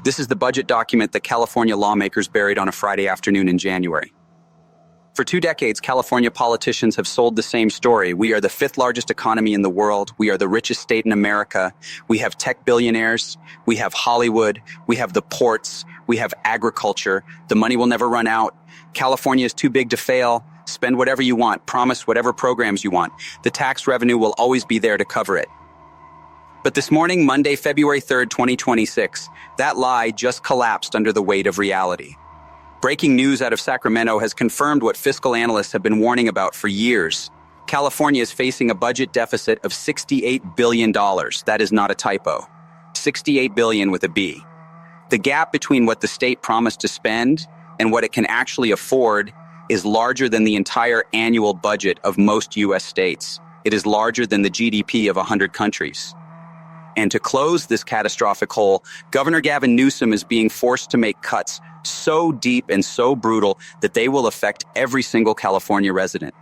This is the budget document that California lawmakers buried on a Friday afternoon in January. For 2 decades, California politicians have sold the same story. We are the 5th largest economy in the world. We are the richest state in America. We have tech billionaires. We have Hollywood. We have the ports. We have agriculture. The money will never run out. California is too big to fail. Spend whatever you want. Promise whatever programs you want. The tax revenue will always be there to cover it. But this morning, Monday, February 3rd, 2026, that lie just collapsed under the weight of reality. Breaking news out of Sacramento has confirmed what fiscal analysts have been warning about for years. California is facing a budget deficit of $68 billion. That is not a typo. 68 billion with a B. The gap between what the state promised to spend and what it can actually afford is larger than the entire annual budget of most U.S. states. It is larger than the GDP of 100 countries. And to close this catastrophic hole, Governor Gavin Newsom is being forced to make cuts so deep and so brutal that they will affect every single California resident.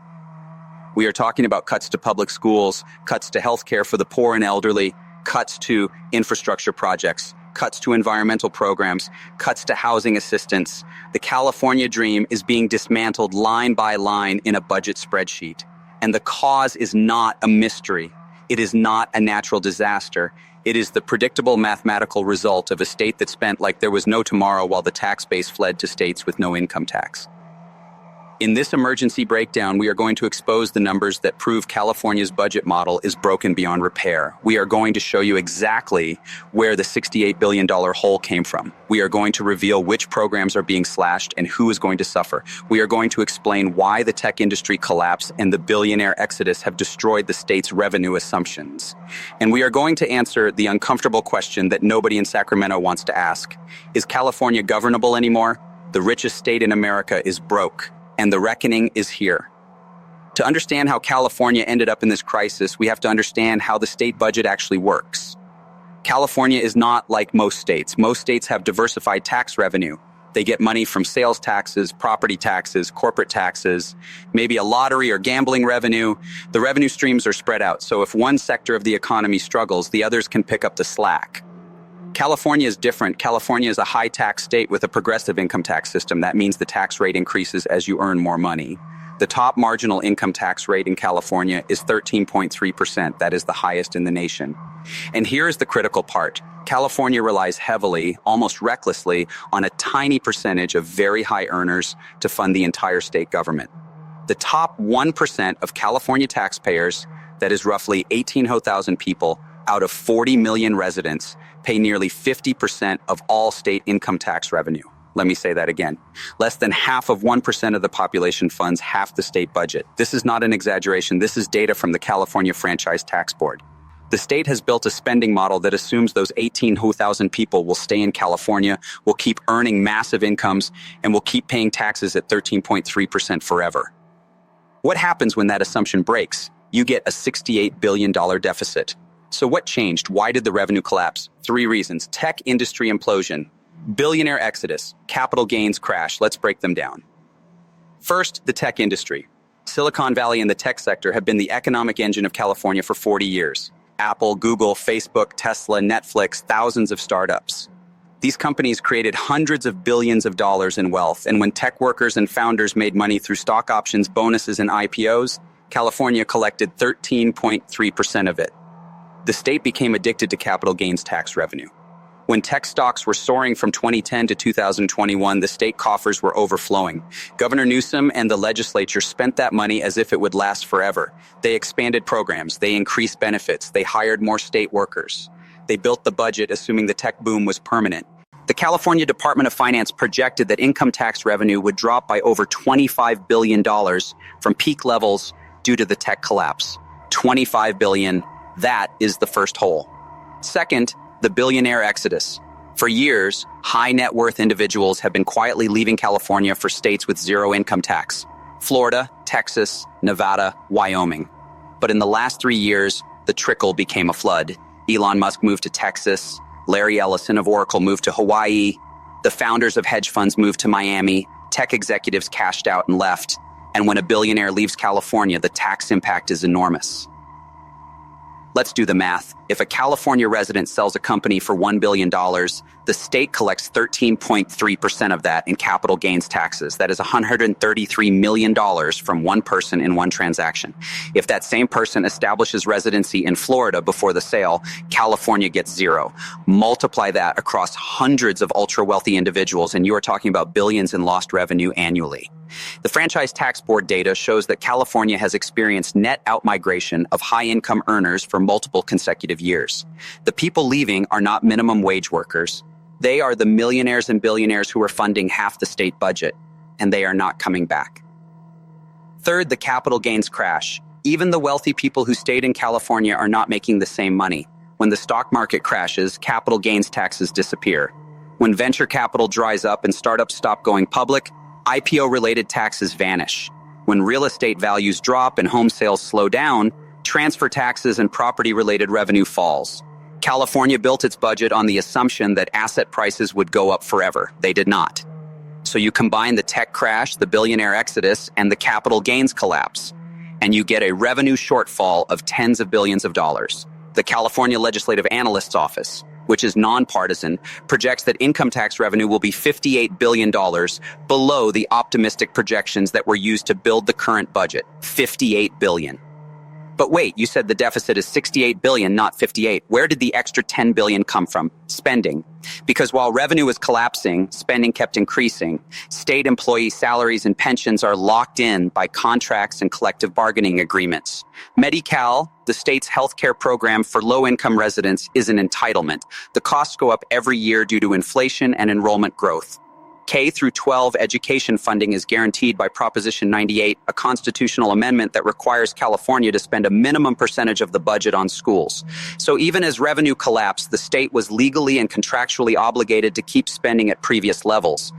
We are talking about cuts to public schools, cuts to healthcare for the poor and elderly, cuts to infrastructure projects, cuts to environmental programs, cuts to housing assistance. The California dream is being dismantled line by line in a budget spreadsheet. And the cause is not a mystery. It is not a natural disaster. It is the predictable mathematical result of a state that spent like there was no tomorrow while the tax base fled to states with no income tax. In this emergency breakdown, we are going to expose the numbers that prove California's budget model is broken beyond repair. We are going to show you exactly where the $68 billion hole came from. We are going to reveal which programs are being slashed and who is going to suffer. We are going to explain why the tech industry collapse and the billionaire exodus have destroyed the state's revenue assumptions. And we are going to answer the uncomfortable question that nobody in Sacramento wants to ask. Is California governable anymore? The richest state in America is broke. And the reckoning is here. To understand how California ended up in this crisis, we have to understand how the state budget actually works. California is not like most states. Most states have diversified tax revenue. They get money from sales taxes, property taxes, corporate taxes, maybe a lottery or gambling revenue. The revenue streams are spread out, so if one sector of the economy struggles, the others can pick up the slack. California is different. California is a high-tax state with a progressive income tax system. That means the tax rate increases as you earn more money. The top marginal income tax rate in California is 13.3%. That is the highest in the nation. And here is the critical part. California relies heavily, almost recklessly, on a tiny percentage of very high earners to fund the entire state government. The top 1% of California taxpayers, that is roughly 18,000 people, out of 40 million residents, pay nearly 50% of all state income tax revenue. Let me say that again. Less than half of 1% of the population funds half the state budget. This is not an exaggeration. This is data from the California Franchise Tax Board. The state has built a spending model that assumes those 18,000 people will stay in California, will keep earning massive incomes, and will keep paying taxes at 13.3% forever. What happens when that assumption breaks? You get a $68 billion deficit. So what changed? Why did the revenue collapse? 3 reasons. Tech industry implosion, billionaire exodus, capital gains crash. Let's break them down. First, the tech industry. Silicon Valley and the tech sector have been the economic engine of California for 40 years. Apple, Google, Facebook, Tesla, Netflix, thousands of startups. These companies created hundreds of billions of dollars in wealth, and when tech workers and founders made money through stock options, bonuses, and IPOs, California collected 13.3% of it. The state became addicted to capital gains tax revenue. When tech stocks were soaring from 2010 to 2021, the state coffers were overflowing. Governor Newsom and the legislature spent that money as if it would last forever. They expanded programs, they increased benefits, they hired more state workers. They built the budget assuming the tech boom was permanent. The California Department of Finance projected that income tax revenue would drop by over $25 billion from peak levels due to the tech collapse. $25 billion. That is the first hole. Second, the billionaire exodus. For years, high net worth individuals have been quietly leaving California for states with zero income tax. Florida, Texas, Nevada, Wyoming. But in the last 3 years, the trickle became a flood. Elon Musk moved to Texas. Larry Ellison of Oracle moved to Hawaii. The founders of hedge funds moved to Miami. Tech executives cashed out and left. And when a billionaire leaves California, the tax impact is enormous. Let's do the math. If a California resident sells a company for $1 billion, the state collects 13.3% of that in capital gains taxes. That is $133 million from one person in one transaction. If that same person establishes residency in Florida before the sale, California gets zero. Multiply that across hundreds of ultra-wealthy individuals, and you are talking about billions in lost revenue annually. The Franchise Tax Board data shows that California has experienced net outmigration of high-income earners for multiple consecutive years. The people leaving are not minimum wage workers. They are the millionaires and billionaires who are funding half the state budget, and they are not coming back. Third, the capital gains crash. Even the wealthy people who stayed in California are not making the same money. When the stock market crashes, capital gains taxes disappear. When venture capital dries up and startups stop going public, IPO-related taxes vanish. When real estate values drop and home sales slow down, transfer taxes and property-related revenue falls. California built its budget on the assumption that asset prices would go up forever. They did not. So you combine the tech crash, the billionaire exodus, and the capital gains collapse, and you get a revenue shortfall of tens of billions of dollars. The California Legislative Analyst's Office, which is nonpartisan, projects that income tax revenue will be $58 billion below the optimistic projections that were used to build the current budget, $58 billion. But wait, you said the deficit is $68 billion, not $58. Where did the extra $10 billion come from? Spending. Because while revenue was collapsing, spending kept increasing. State employee salaries and pensions are locked in by contracts and collective bargaining agreements. Medi-Cal, the state's healthcare program for low-income residents, is an entitlement. The costs go up every year due to inflation and enrollment growth. K through 12 education funding is guaranteed by Proposition 98, a constitutional amendment that requires California to spend a minimum percentage of the budget on schools. So even as revenue collapsed, the state was legally and contractually obligated to keep spending at previous levels.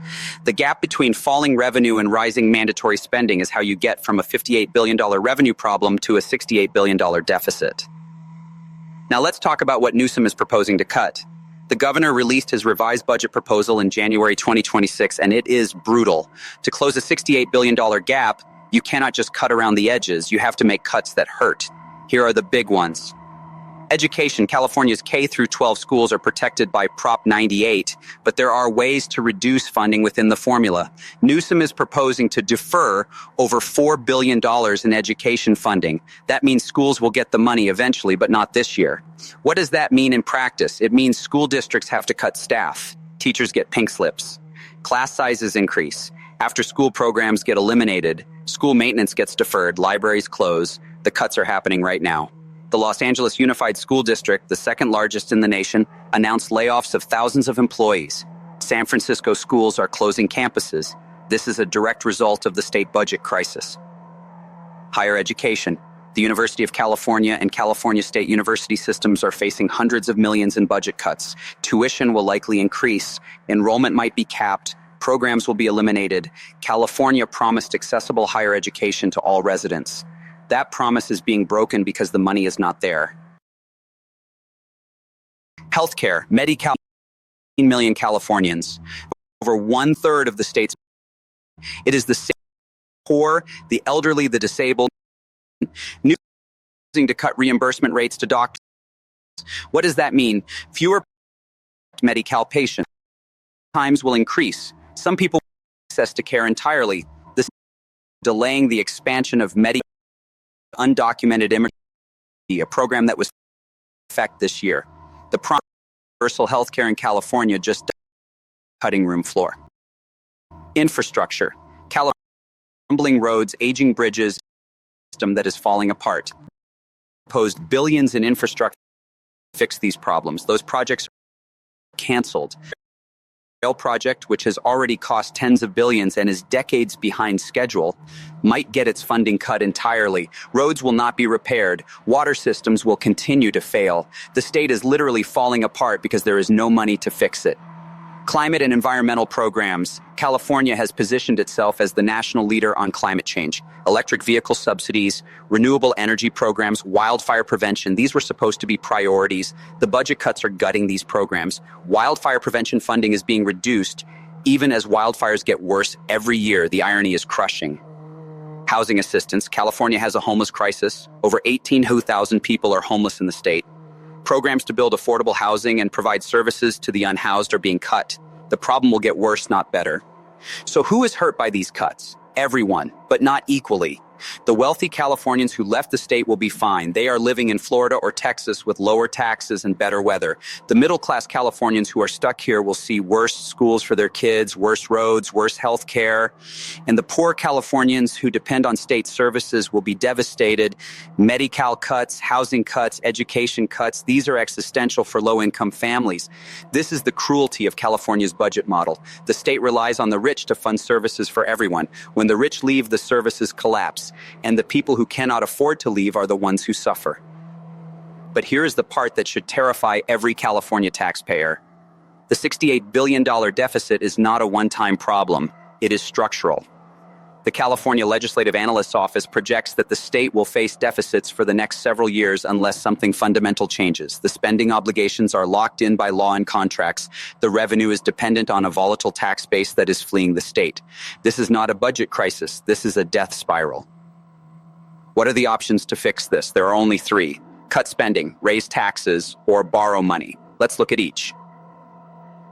The gap between falling revenue and rising mandatory spending is how you get from a $58 billion revenue problem to a $68 billion deficit. Now let's talk about what Newsom is proposing to cut. The governor released his revised budget proposal in January 2026, and it is brutal. To close a $68 billion gap, you cannot just cut around the edges. You have to make cuts that hurt. Here are the big ones. Education. California's K through 12 schools are protected by Prop 98, but there are ways to reduce funding within the formula. Newsom is proposing to defer over $4 billion in education funding. That means schools will get the money eventually, but not this year. What does that mean in practice? It means school districts have to cut staff. Teachers get pink slips. Class sizes increase. After-school programs get eliminated. School maintenance gets deferred. Libraries close. The cuts are happening right now. The Los Angeles Unified School District, the second largest in the nation, announced layoffs of thousands of employees. San Francisco schools are closing campuses. This is a direct result of the state budget crisis. Higher education. The University of California and California State University systems are facing hundreds of millions in budget cuts. Tuition will likely increase. Enrollment might be capped. Programs will be eliminated. California promised accessible higher education to all residents. That promise is being broken because the money is not there. Healthcare. Medi-Cal, 18 million Californians, over one-third of the state's. It is the poor, the elderly, the disabled. New to cut reimbursement rates to doctors. What does that mean? Fewer Medi-Cal patients. Times will increase. Some people will access to care entirely. This delaying the expansion of undocumented immigrants, a program that was in effect this year. The universal health care in California just cutting room floor. Infrastructure. California, crumbling roads, aging bridges, system that is falling apart. Proposed billions in infrastructure to fix these problems. Those projects are canceled. Rail project, which has already cost tens of billions and is decades behind schedule, might get its funding cut entirely. Roads will not be repaired. Water systems will continue to fail. The state is literally falling apart because there is no money to fix it. Climate and environmental programs. California has positioned itself as the national leader on climate change. Electric vehicle subsidies, renewable energy programs, wildfire prevention. These were supposed to be priorities. The budget cuts are gutting these programs. Wildfire prevention funding is being reduced, even as wildfires get worse every year. The irony is crushing. Housing assistance. California has a homeless crisis. Over 18,000 people are homeless in the state. Programs to build affordable housing and provide services to the unhoused are being cut. The problem will get worse, not better. So who is hurt by these cuts? Everyone, but not equally. The wealthy Californians who left the state will be fine. They are living in Florida or Texas with lower taxes and better weather. The middle-class Californians who are stuck here will see worse schools for their kids, worse roads, worse health care. And the poor Californians who depend on state services will be devastated. Medi-Cal cuts, housing cuts, education cuts, these are existential for low-income families. This is the cruelty of California's budget model. The state relies on the rich to fund services for everyone. When the rich leave, the services collapse. And the people who cannot afford to leave are the ones who suffer. But here is the part that should terrify every California taxpayer. The $68 billion deficit is not a one-time problem. It is structural. The California Legislative Analyst's Office projects that the state will face deficits for the next several years unless something fundamental changes. The spending obligations are locked in by law and contracts. The revenue is dependent on a volatile tax base that is fleeing the state. This is not a budget crisis. This is a death spiral. What are the options to fix this? There are only three: cut spending, raise taxes, or borrow money. Let's look at each.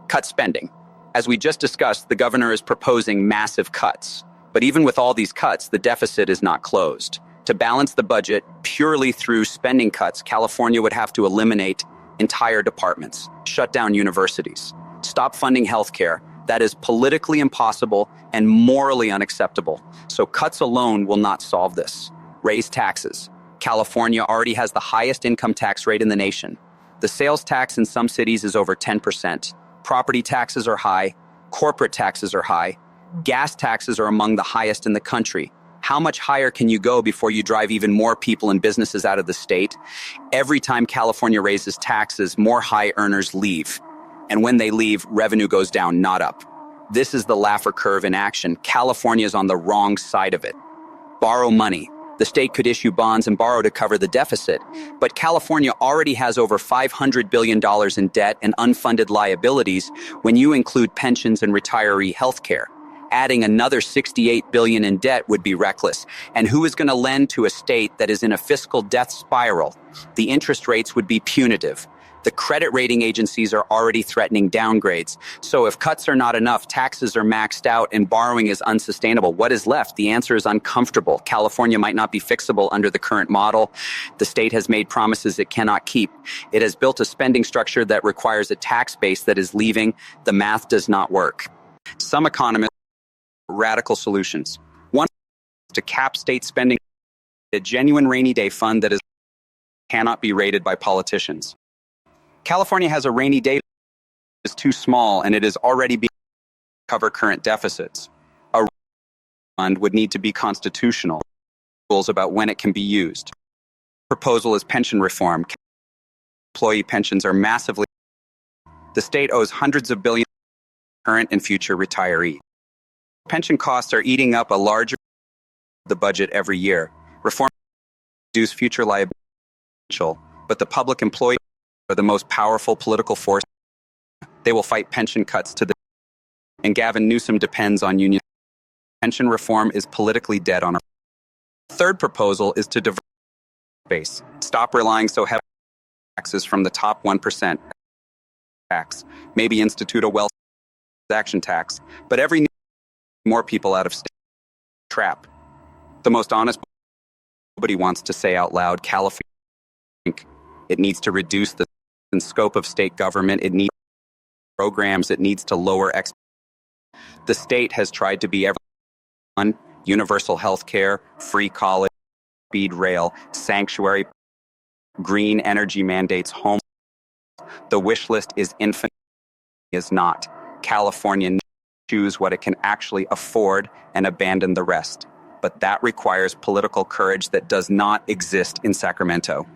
Cut spending. As we just discussed, the governor is proposing massive cuts. But even with all these cuts, the deficit is not closed. To balance the budget purely through spending cuts, California would have to eliminate entire departments, shut down universities, stop funding healthcare. That is politically impossible and morally unacceptable. So cuts alone will not solve this. Raise taxes. California already has the highest income tax rate in the nation. The sales tax in some cities is over 10%. Property taxes are high. Corporate taxes are high. Gas taxes are among the highest in the country. How much higher can you go before you drive even more people and businesses out of the state? Every time California raises taxes, more high earners leave. And when they leave, revenue goes down, not up. This is the Laffer curve in action. California is on the wrong side of it. Borrow money. The state could issue bonds and borrow to cover the deficit, but California already has over $500 billion in debt and unfunded liabilities when you include pensions and retiree health care. Adding another $68 billion in debt would be reckless. And who is going to lend to a state that is in a fiscal death spiral? The interest rates would be punitive. The credit rating agencies are already threatening downgrades. So if cuts are not enough, taxes are maxed out, and borrowing is unsustainable, what is left? The answer is uncomfortable. California might not be fixable under the current model. The state has made promises it cannot keep. It has built a spending structure that requires a tax base that is leaving. The math does not work. Some economists radical solutions. One is to cap state spending, a genuine rainy day fund that cannot be rated by politicians. California has a rainy day that is too small and it is already being to cover current deficits. A fund would need to be constitutional. Rules about when it can be used. Proposal is pension reform. Employee pensions are massively. The state owes hundreds of billions to current and future retirees. Pension costs are eating up a larger the budget every year. Reform reduce future liability, but the public employees are the most powerful political force. They will fight pension cuts to the and Gavin Newsom depends on union. Pension reform is politically dead on our. Third proposal is to divert base. Stop relying so heavily on taxes from the top 1% tax. Maybe institute a wealth transaction tax, but every more people out of state. Trap. The most honest nobody wants to say out loud, California. It needs to reduce the scope of state government. It needs programs. It needs to lower The state has tried to be everyone: universal health care, free college, speed rail, sanctuary, green energy mandates, home. The wish list is infinite. Is not. California choose what it can actually afford and abandon the rest. But that requires political courage that does not exist in Sacramento.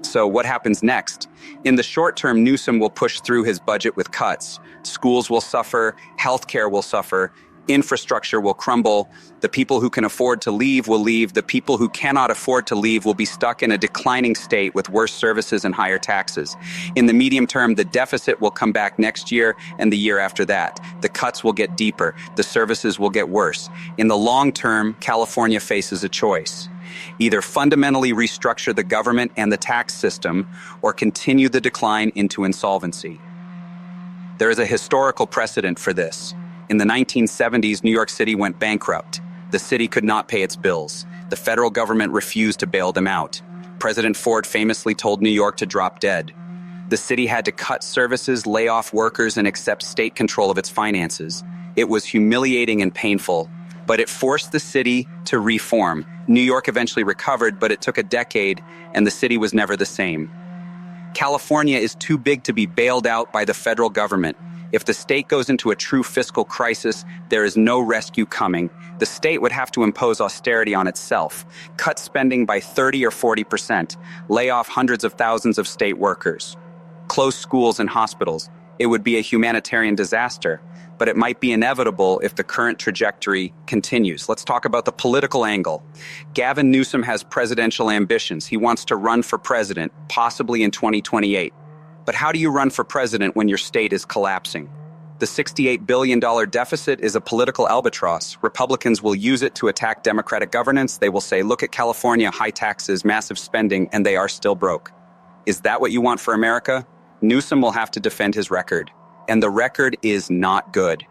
So what happens next? In the short term, Newsom will push through his budget with cuts. Schools will suffer, healthcare will suffer, infrastructure will crumble. The people who can afford to leave will leave. The people who cannot afford to leave will be stuck in a declining state with worse services and higher taxes. In the medium term, the deficit will come back next year and the year after that. The cuts will get deeper. The services will get worse. In the long term, California faces a choice. Either fundamentally restructure the government and the tax system, or continue the decline into insolvency. There is a historical precedent for this. In the 1970s, New York City went bankrupt. The city could not pay its bills. The federal government refused to bail them out. President Ford famously told New York to drop dead. The city had to cut services, lay off workers, and accept state control of its finances. It was humiliating and painful, but it forced the city to reform. New York eventually recovered, but it took a decade, and the city was never the same. California is too big to be bailed out by the federal government. If the state goes into a true fiscal crisis, there is no rescue coming. The state would have to impose austerity on itself, cut spending by 30 or 40%, lay off hundreds of thousands of state workers, close schools and hospitals. It would be a humanitarian disaster, but it might be inevitable if the current trajectory continues. Let's talk about the political angle. Gavin Newsom has presidential ambitions. He wants to run for president, possibly in 2028. But how do you run for president when your state is collapsing? The $68 billion deficit is a political albatross. Republicans will use it to attack Democratic governance. They will say, look at California, high taxes, massive spending, and they are still broke. Is that what you want for America? Newsom will have to defend his record, and the record is not good.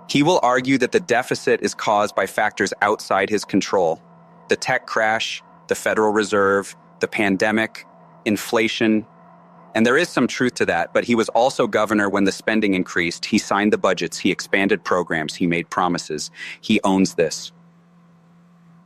He will argue that the deficit is caused by factors outside his control. The tech crash, the Federal Reserve, the pandemic, inflation. And there is some truth to that, but he was also governor when the spending increased. He signed the budgets, he expanded programs, he made promises. He owns this.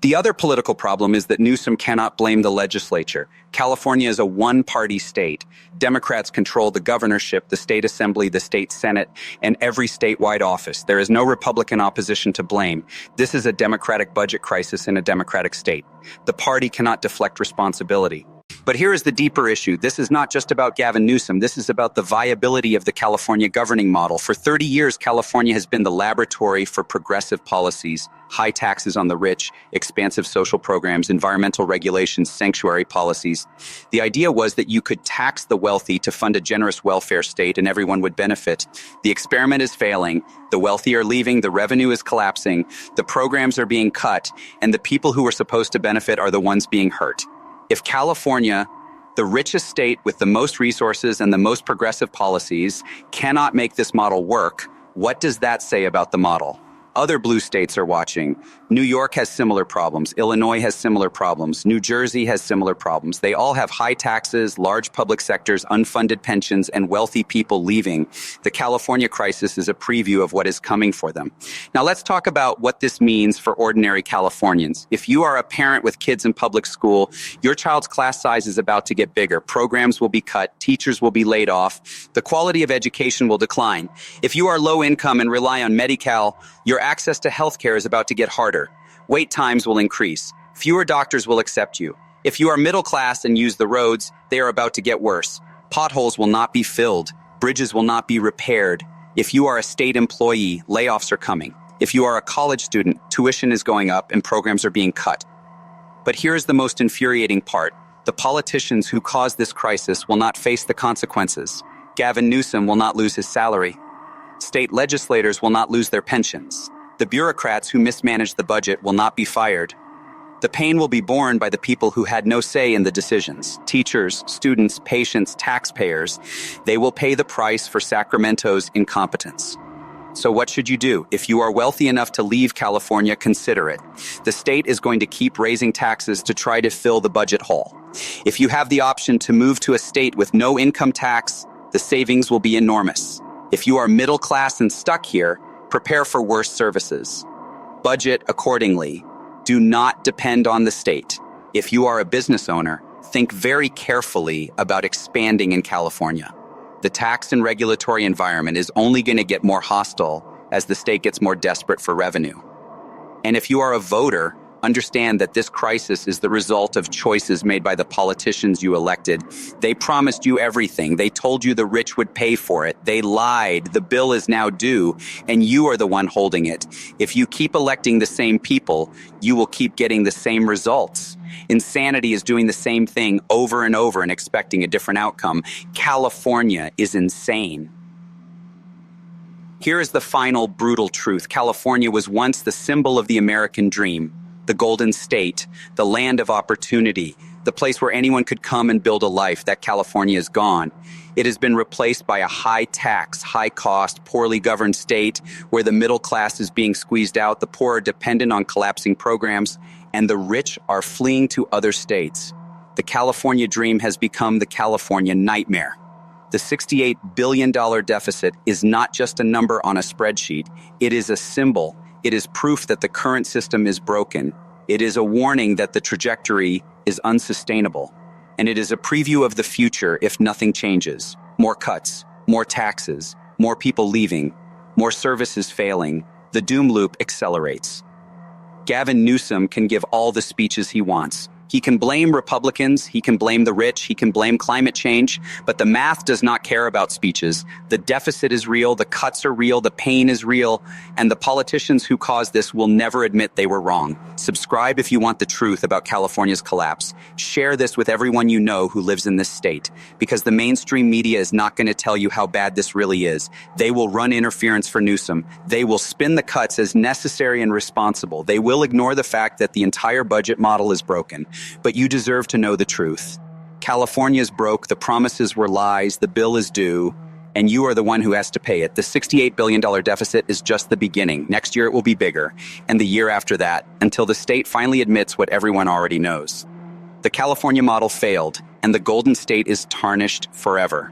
The other political problem is that Newsom cannot blame the legislature. California is a one-party state. Democrats control the governorship, the state assembly, the state senate, and every statewide office. There is no Republican opposition to blame. This is a Democratic budget crisis in a Democratic state. The party cannot deflect responsibility. But here is the deeper issue. This is not just about Gavin Newsom. This is about the viability of the California governing model. For 30 years, California has been the laboratory for progressive policies, high taxes on the rich, expansive social programs, environmental regulations, sanctuary policies. The idea was that you could tax the wealthy to fund a generous welfare state and everyone would benefit. The experiment is failing. The wealthy are leaving, the revenue is collapsing, the programs are being cut, and the people who are supposed to benefit are the ones being hurt. If California, the richest state with the most resources and the most progressive policies, cannot make this model work, what does that say about the model? Other blue states are watching. New York has similar problems. Illinois has similar problems. New Jersey has similar problems. They all have high taxes, large public sectors, unfunded pensions, and wealthy people leaving. The California crisis is a preview of what is coming for them. Now let's talk about what this means for ordinary Californians. If you are a parent with kids in public school, your child's class size is about to get bigger. Programs will be cut. Teachers will be laid off. The quality of education will decline. If you are low income and rely on Medi-Cal, your access to healthcare is about to get harder. Wait times will increase. Fewer doctors will accept you. If you are middle class and use the roads, they are about to get worse. Potholes will not be filled. Bridges will not be repaired. If you are a state employee, layoffs are coming. If you are a college student, tuition is going up and programs are being cut. But here's the most infuriating part. The politicians who caused this crisis will not face the consequences. Gavin Newsom will not lose his salary. State legislators will not lose their pensions. The bureaucrats who mismanaged the budget will not be fired. The pain will be borne by the people who had no say in the decisions. Teachers, students, patients, taxpayers. They will pay the price for Sacramento's incompetence. So what should you do? If you are wealthy enough to leave California, consider it. The state is going to keep raising taxes to try to fill the budget hole. If you have the option to move to a state with no income tax, the savings will be enormous. If you are middle class and stuck here, prepare for worse services. Budget accordingly. Do not depend on the state. If you are a business owner, think very carefully about expanding in California. The tax and regulatory environment is only going to get more hostile as the state gets more desperate for revenue. And if you are a voter, understand that this crisis is the result of choices made by the politicians you elected. They promised you everything. They told you the rich would pay for it. They lied. The bill is now due, and you are the one holding it. If you keep electing the same people, you will keep getting the same results. Insanity is doing the same thing over and over and expecting a different outcome. California is insane. Here is the final brutal truth. California was once the symbol of the American dream. the Golden State, the land of opportunity, the place where anyone could come and build a life. That California is gone. It has been replaced by a high-tax, high-cost, poorly governed state where the middle class is being squeezed out, the poor are dependent on collapsing programs, and the rich are fleeing to other states. The California dream has become the California nightmare. The $68 billion deficit is not just a number on a spreadsheet. It is a symbol. It is proof that the current system is broken. It is a warning that the trajectory is unsustainable. And it is a preview of the future if nothing changes. More cuts, more taxes, more people leaving, more services failing. The doom loop accelerates. Gavin Newsom can give all the speeches he wants. He can blame Republicans, he can blame the rich, he can blame climate change, but the math does not care about speeches. The deficit is real, the cuts are real, the pain is real, and the politicians who caused this will never admit they were wrong. Subscribe if you want the truth about California's collapse. Share this with everyone you know who lives in this state, because the mainstream media is not going to tell you how bad this really is. They will run interference for Newsom. They will spin the cuts as necessary and responsible. They will ignore the fact that the entire budget model is broken. But you deserve to know the truth. California's broke, the promises were lies, the bill is due, and you are the one who has to pay it. The $68 billion deficit is just the beginning. Next year it will be bigger, and the year after that, until the state finally admits what everyone already knows. The California model failed, and the Golden State is tarnished forever.